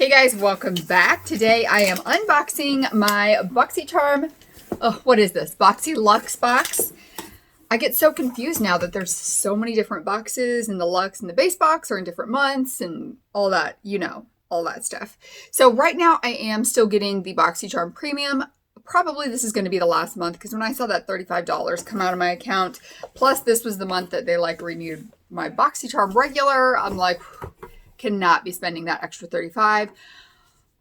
Hey guys, welcome back. Today I am unboxing my BoxyCharm, what is this? BoxyLuxe box. I get so confused now that there's so many different boxes, and the Luxe and the base box are in different months and all that, all that stuff. So right now I am still getting the BoxyCharm Premium. Probably this is going to be the last month because when I saw that $35 come out of my account, plus this was the month that they renewed my BoxyCharm regular, I'm like, cannot be spending that extra $35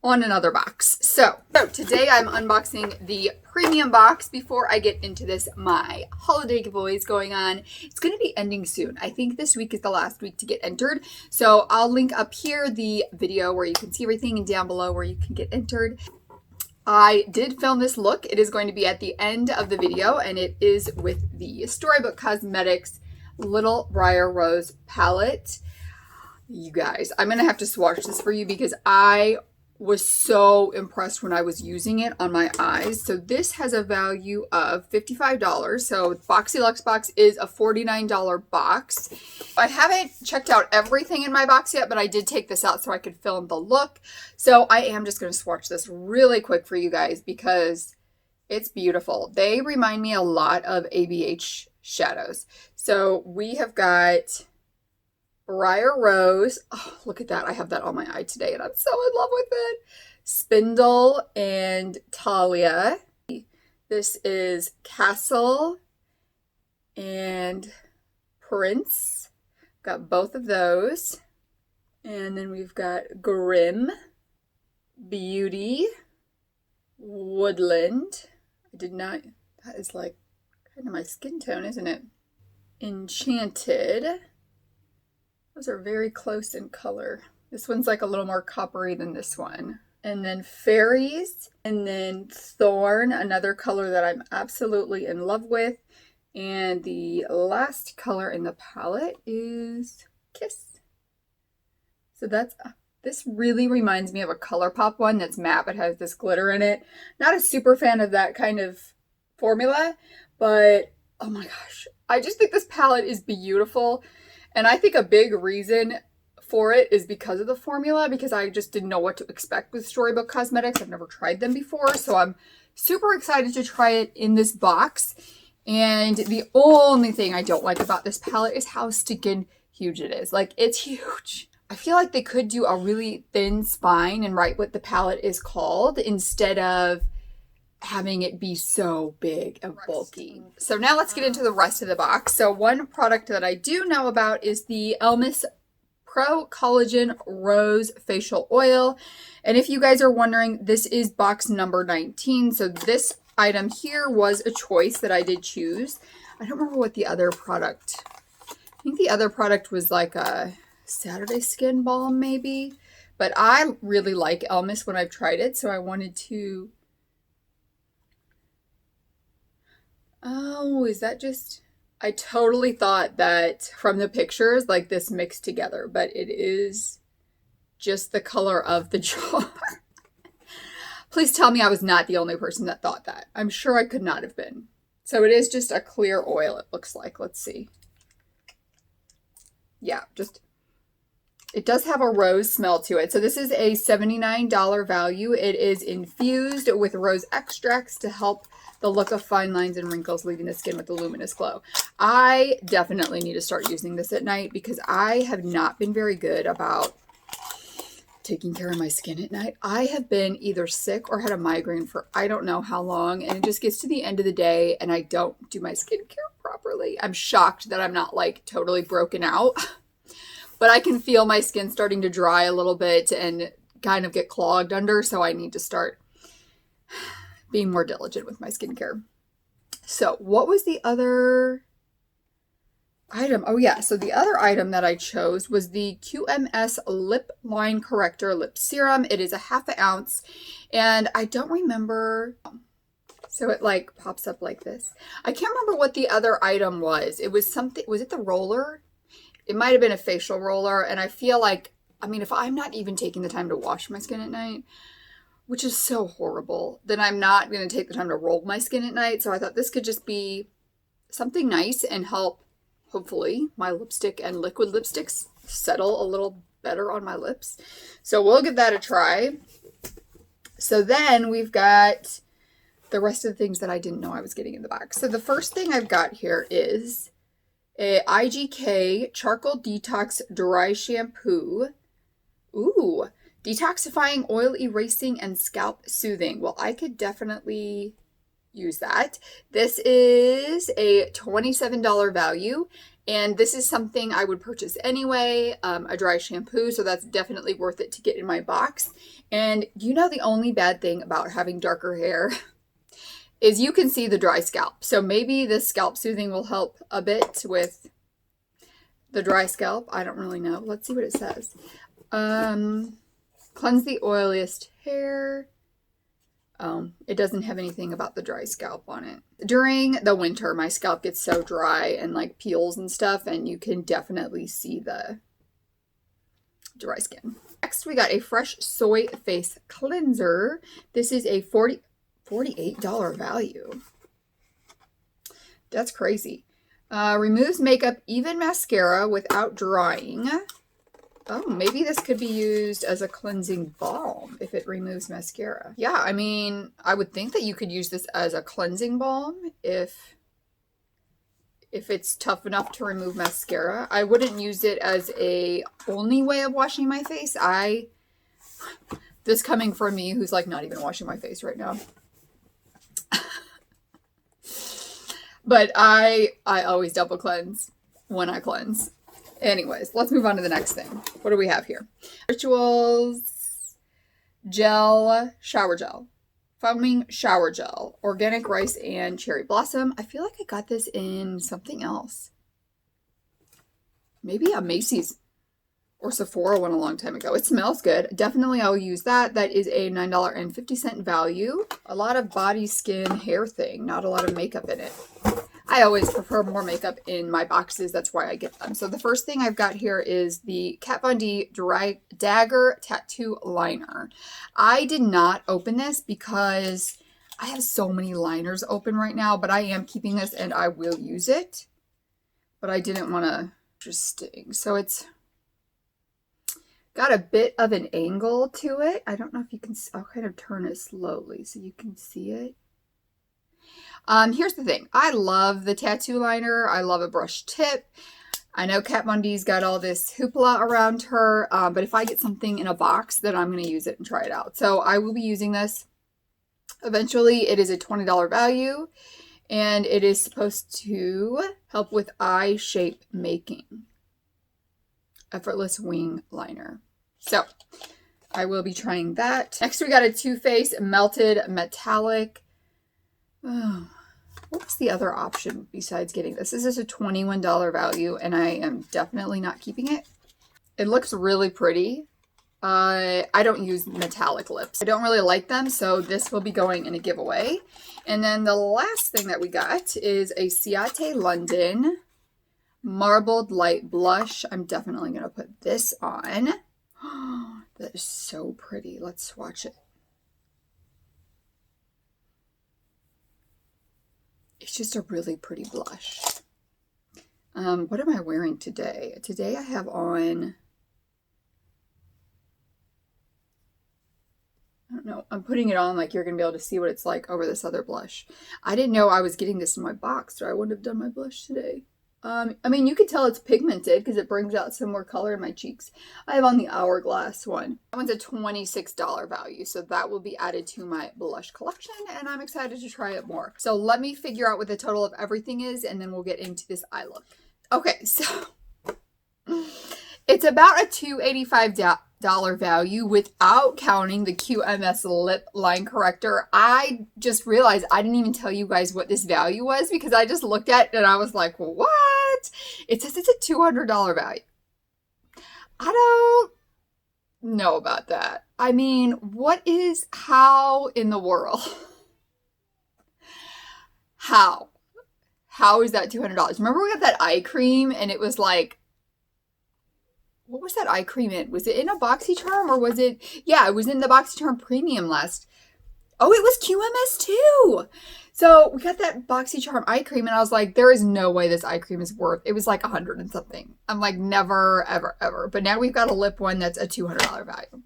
on another box. So today I'm unboxing the premium box. Before I get into this, my holiday giveaways going on. It's going to be ending soon. I think this week is the last week to get entered. So I'll link up here the video where you can see everything and down below where you can get entered. I did film this look. It is going to be at the end of the video, and it is with the Storybook Cosmetics Little Briar Rose palette. You guys, I'm going to have to swatch this for you because I was so impressed when I was using it on my eyes. So this has a value of $55. So BoxyLuxe box is a $49 box. I haven't checked out everything in my box yet, but I did take this out so I could film the look. So I am just going to swatch this really quick for you guys because it's beautiful. They remind me a lot of ABH shadows. So we have got Briar Rose. Oh, look at that. I have that on my eye today and I'm so in love with it. Spindle and Talia. This is Castle and Prince. Got both of those. And then we've got Grim, Beauty, Woodland. That is like kind of my skin tone, isn't it? Enchanted. Those are very close in color. This one's like a little more coppery than this one. And then Fairies, and then Thorn, another color that I'm absolutely in love with. And the last color in the palette is Kiss. So this really reminds me of a ColourPop one that's matte but has this glitter in it. Not a super fan of that kind of formula, but oh my gosh. I just think this palette is beautiful. And I think a big reason for it is because of the formula, because I just didn't know what to expect with Storybook Cosmetics. I've never tried them before, so I'm super excited to try it in this box. And the only thing I don't like about this palette is how stinking huge it is. Like, it's huge. I feel like they could do a really thin spine and write what the palette is called instead of having it be so big and bulky. So now let's get into the rest of the box. So one product that I do know about is the Elmis Pro Collagen Rose Facial Oil. And if you guys are wondering, this is box number 19. So this item here was a choice that I did choose. I don't remember what the other product, I think the other product was like a Saturday Skin Balm maybe. But I really like Elmis when I've tried it, so I wanted to... Oh, is that just... I totally thought that from the pictures, like this mixed together, but it is just the color of the jar. Please tell me I was not the only person that thought that. I'm sure I could not have been. So it is just a clear oil, it looks like. Let's see. Yeah, just... It does have a rose smell to it. So this is a $79 value. It is infused with rose extracts to help the look of fine lines and wrinkles, leaving the skin with a luminous glow. I definitely need to start using this at night because I have not been very good about taking care of my skin at night. I have been either sick or had a migraine for I don't know how long, and it just gets to the end of the day and I don't do my skincare properly. I'm shocked that I'm not like totally broken out. But I can feel my skin starting to dry a little bit and kind of get clogged under, so I need to start being more diligent with my skincare. So what was the other item? Oh yeah, so the other item that I chose was the QMS Lip Line Corrector Lip Serum. It is a ½ ounce, and I don't remember... So it like pops up like this. I can't remember what the other item was. It was something... Was it the roller? It might have been a facial roller, and I feel like, I mean, if I'm not even taking the time to wash my skin at night, which is so horrible, then I'm not going to take the time to roll my skin at night. So I thought this could just be something nice and help, hopefully, my lipstick and liquid lipsticks settle a little better on my lips. So we'll give that a try. So then we've got the rest of the things that I didn't know I was getting in the box. So the first thing I've got here is a IGK Charcoal Detox Dry Shampoo. Ooh, detoxifying, oil erasing, and scalp soothing. Well, I could definitely use that. This is a $27 value, and this is something I would purchase anyway, a dry shampoo, so that's definitely worth it to get in my box. And you know, the only bad thing about having darker hair is you can see the dry scalp. So maybe this scalp soothing will help a bit with the dry scalp. I don't really know. Let's see what it says. Cleanse the oiliest hair. It doesn't have anything about the dry scalp on it. During the winter, my scalp gets so dry and like peels and stuff, and you can definitely see the dry skin. Next, we got a Fresh Soy Face Cleanser. This is a $48 value. That's crazy. Removes makeup, even mascara, without drying. Oh, maybe this could be used as a cleansing balm if it removes mascara. Yeah, I mean, I would think that you could use this as a cleansing balm if it's tough enough to remove mascara. I wouldn't use it as a only way of washing my face. This coming from me who's like not even washing my face right now. But I always double cleanse when I cleanse. Anyways, let's move on to the next thing. What do we have here? Rituals Gel Shower Gel. Foaming Shower Gel. Organic rice and cherry blossom. I feel like I got this in something else. Maybe a Macy's or Sephora one a long time ago. It smells good. Definitely I'll use that. That is a $9.50 value. A lot of body, skin, hair thing. Not a lot of makeup in it. I always prefer more makeup in my boxes. That's why I get them. So the first thing I've got here is the Kat Von D Dry Dagger Tattoo Liner. I did not open this because I have so many liners open right now, but I am keeping this and I will use it. But I didn't want to. Interesting. So it's got a bit of an angle to it. I don't know if you can. I'll kind of turn it slowly so you can see it. Here's the thing. I love the tattoo liner. I love a brush tip. I know Kat Von D's got all this hoopla around her, but if I get something in a box, then I'm going to use it and try it out. So I will be using this eventually. It is a $20 value, and it is supposed to help with eye shape making. Effortless wing liner. So I will be trying that. Next, we got a Too Faced Melted Metallic. Oh, what was the other option besides getting this? This is a $21 value, and I am definitely not keeping it. It looks really pretty. I don't use metallic lips. I don't really like them, so this will be going in a giveaway. And then the last thing that we got is a Ciate London Marbled Light Blush. I'm definitely going to put this on. That is so pretty. Let's swatch it. It's just a really pretty blush. What am I wearing today? Today I have on, I don't know, I'm putting it on like you're going to be able to see what it's like over this other blush. I didn't know I was getting this in my box, or I wouldn't have done my blush today. I mean, you could tell it's pigmented because it brings out some more color in my cheeks. I have on the Hourglass one. That one's a $26 value, so that will be added to my blush collection, and I'm excited to try it more. So let me figure out what the total of everything is, and then we'll get into this eye look. Okay, so it's about a $285 value without counting the QMS lip line corrector. I just realized I didn't even tell you guys what this value was because I just looked at it and I was like, what? It says it's a $200 value. I don't know about that. I mean, how in the world? How is that $200? Remember we got that eye cream and it was like, what was that eye cream in? Was it in a BoxyCharm or was it? Yeah, it was in the BoxyCharm Premium last. Oh, it was QMS too. So we got that BoxyCharm eye cream, and I was like, there is no way this eye cream is worth, it was like 100 and something. I'm like, never, ever, ever. But now we've got a lip one that's a $200 value.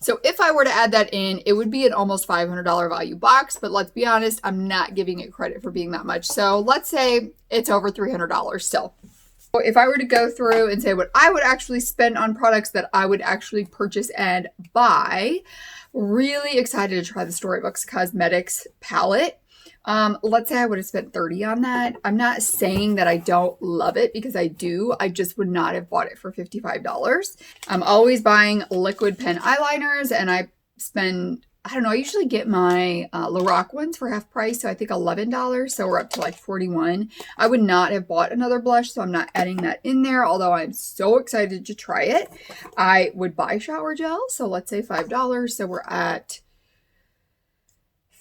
So if I were to add that in, it would be an almost $500 value box. But let's be honest, I'm not giving it credit for being that much. So let's say it's over $300 still. So if I were to go through and say what I would actually spend on products that I would actually purchase and buy, really excited to try the Storybook Cosmetics palette. Let's say I would have spent $30 on that. I'm not saying that I don't love it, because I do. I just would not have bought it for $55. I'm always buying liquid pen eyeliners, and I spend, I don't know, I usually get my Lorac ones for half price, so I think $11, so we're up to like $41. I would not have bought another blush, so I'm not adding that in there, although I'm so excited to try it. I would buy shower gel, so let's say $5, so we're at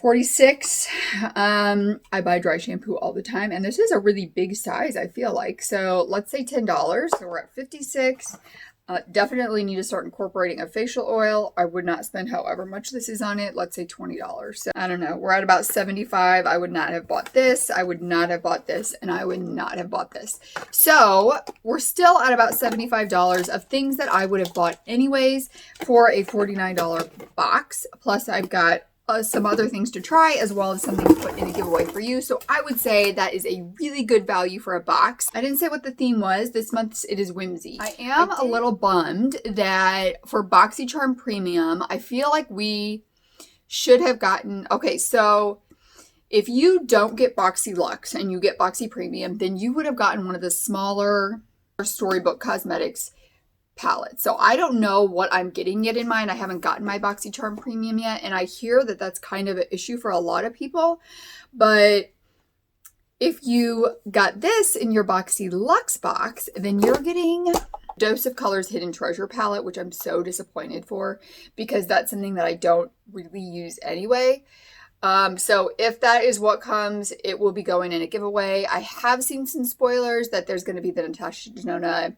$46. I buy dry shampoo all the time, and this is a really big size, I feel like. So let's say $10, so we're at $56. Definitely need to start incorporating a facial oil. I would not spend however much this is on it. Let's say $20. So I don't know. We're at about $75. I would not have bought this. I would not have bought this. And I would not have bought this. So we're still at about $75 of things that I would have bought anyways for a $49 box. Plus I've got some other things to try, as well as something to put in a giveaway for you. So I would say that is a really good value for a box. I didn't say what the theme was. This month it is whimsy. I am a little bummed that for BoxyCharm Premium, I feel like we should have gotten, okay, so if you don't get BoxyLuxe and you get Boxy Premium, then you would have gotten one of the smaller Storybook Cosmetics palette. So I don't know what I'm getting yet in mine. I haven't gotten my BoxyCharm Premium yet, and I hear that that's kind of an issue for a lot of people. But if you got this in your BoxyLuxe box, then you're getting Dose of Colors Hidden Treasure palette, which I'm so disappointed for, because that's something that I don't really use anyway. So if that is what comes, it will be going in a giveaway. I have seen some spoilers that there's going to be the Natasha Denona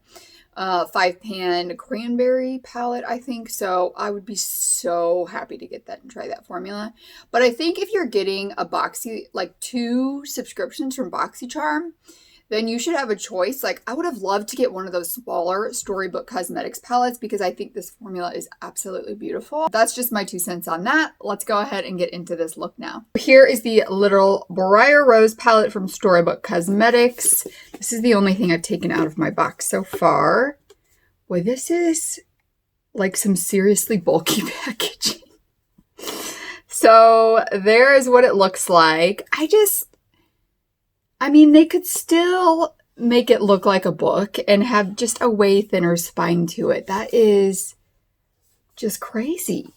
5-pan cranberry palette, I think. So I would be so happy to get that and try that formula. But I think if you're getting a like 2 subscriptions from BoxyCharm, then you should have a choice. Like, I would have loved to get one of those smaller Storybook Cosmetics palettes, because I think this formula is absolutely beautiful. That's just my 2 cents on that. Let's go ahead and get into this look now. Here is the Little Briar Rose palette from Storybook Cosmetics. This is the only thing I've taken out of my box so far. Boy, this is like some seriously bulky packaging. So there is what it looks like. I mean, they could still make it look like a book and have just a way thinner spine to it. That is just crazy.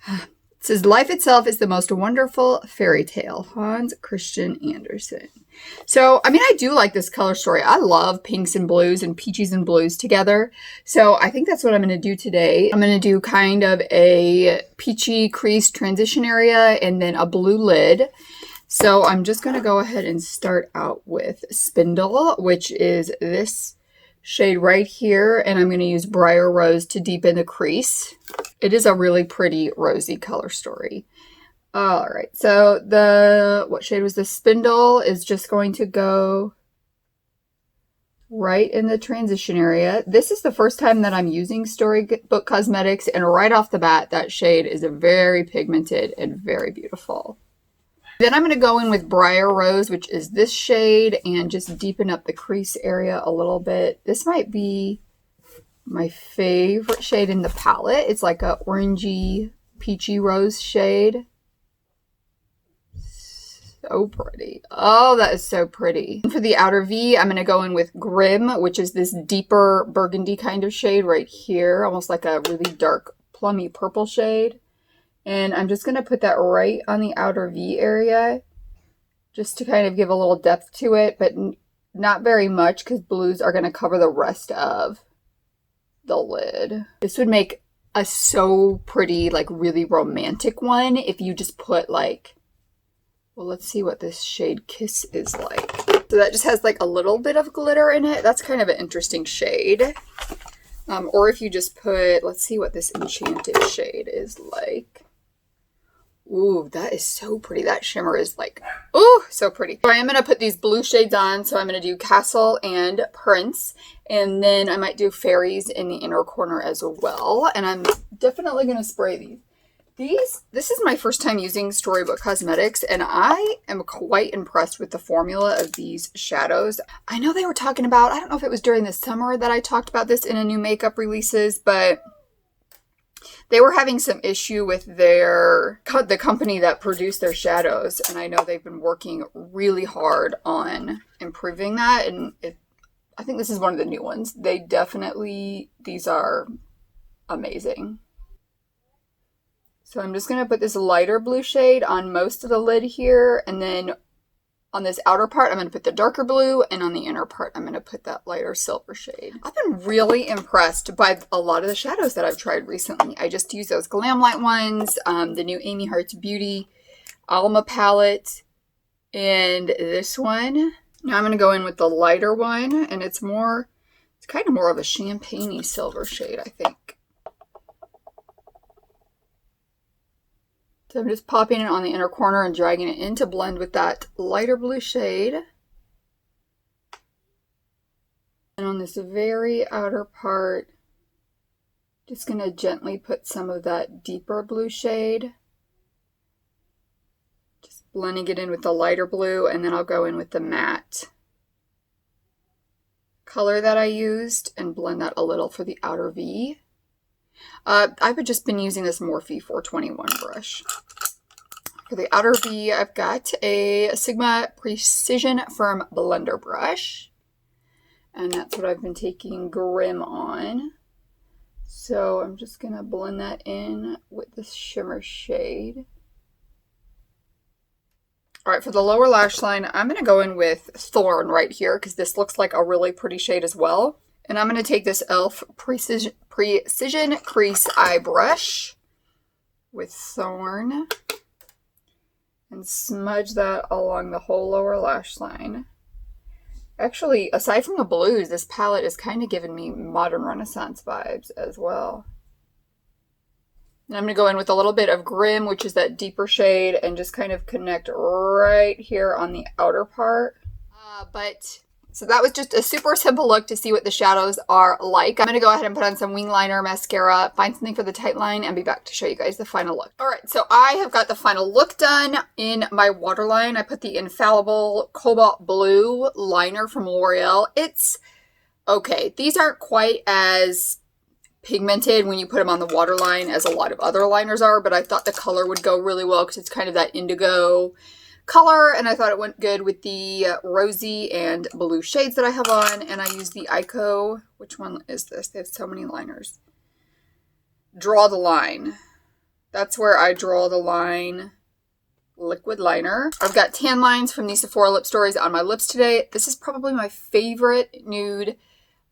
It says, life itself is the most wonderful fairy tale. Hans Christian Andersen. So, I mean, I do like this color story. I love pinks and blues and peaches and blues together. So I think that's what I'm going to do today. I'm going to do kind of a peachy crease transition area and then a blue lid. So I'm just going to go ahead and start out with Spindle, which is this shade right here. And I'm going to use Briar Rose to deepen the crease. It is a really pretty rosy color story. All right. So what shade was this? Spindle is just going to go right in the transition area. This is the first time that I'm using Storybook Cosmetics. And right off the bat, that shade is very pigmented and very beautiful. Then I'm going to go in with Briar Rose, which is this shade, and just deepen up the crease area a little bit. This might be my favorite shade in the palette. It's like a orangey, peachy rose shade. So pretty. Oh, that is so pretty. For the outer V, I'm going to go in with Grim, which is this deeper burgundy kind of shade right here. Almost like a really dark plummy purple shade. And I'm just going to put that right on the outer V area, just to kind of give a little depth to it, but not very much, because blues are going to cover the rest of the lid. This would make a so pretty, like really romantic one if you just put like, well, let's see what this shade Kiss is like. So that just has like a little bit of glitter in it. That's kind of an interesting shade. Or if you just put, let's see what this Enchanted shade is like. Ooh, that is so pretty. That shimmer is like, ooh, so pretty. So I am going to put these blue shades on. So I'm going to do Castle and Prince. And then I might do Fairies in the inner corner as well. And I'm definitely going to spray these. This is my first time using Storybook Cosmetics, and I am quite impressed with the formula of these shadows. I know they were talking about, I don't know if it was during the summer that I talked about this in a new makeup releases, but they were having some issue with the company that produced their shadows, and I know they've been working really hard on improving that, and I think this is one of the new ones. These are amazing. So I'm just going to put this lighter blue shade on most of the lid here, and then on this outer part, I'm going to put the darker blue, and on the inner part, I'm going to put that lighter silver shade. I've been really impressed by a lot of the shadows that I've tried recently. I just used those Glamlight ones, the new Amy Hearts Beauty Alma palette, and this one. Now I'm going to go in with the lighter one, and it's kind of more of a champagne-y silver shade, I think. So I'm just popping it on the inner corner and dragging it in to blend with that lighter blue shade. And on this very outer part, just going to gently put some of that deeper blue shade. Just blending it in with the lighter blue, and then I'll go in with the matte color that I used and blend that a little for the outer V. I've just been using this Morphe 421 brush. For the outer V, I've got a Sigma Precision Firm Blender brush. And that's what I've been taking Grim on. So I'm just going to blend that in with this shimmer shade. All right, for the lower lash line, I'm going to go in with Thorn right here because this looks like a really pretty shade as well. And I'm going to take this e.l.f. Precision Crease Eye Brush with Thorn and smudge that along the whole lower lash line. Actually, aside from the blues, this palette is kind of giving me modern Renaissance vibes as well. And I'm going to go in with a little bit of Grim, which is that deeper shade, and just kind of connect right here on the outer part. So that was just a super simple look to see what the shadows are like. I'm going to go ahead and put on some wing liner, mascara, find something for the tight line, and be back to show you guys the final look. All right, so I have got the final look done in my waterline. I put the Infallible Cobalt Blue liner from L'Oreal. It's okay. These aren't quite as pigmented when you put them on the waterline as a lot of other liners are, but I thought the color would go really well because it's kind of that indigo color, and I thought it went good with the rosy and blue shades that I have on. And I used the Ico, which one is this? They have so many liners. Draw the Line. That's where I draw the line liquid liner. I've got tan lines from the Sephora Lip Stories on my lips today. This is probably my favorite nude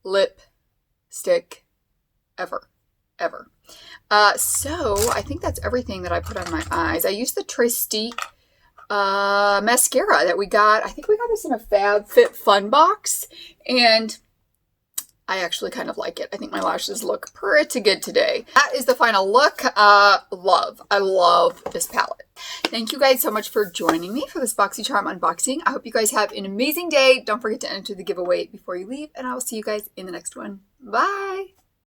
lipstick ever. So I think that's everything that I put on my eyes. I used the Tristique mascara that we got. I think we got this in a FabFitFun box, and I actually kind of like it. I think my lashes look pretty good today. That is the final look. I love this palette. Thank you guys so much for joining me for this BoxyCharm unboxing. I hope you guys have an amazing day. Don't forget to enter the giveaway before you leave, and I will see you guys in the next one. Bye!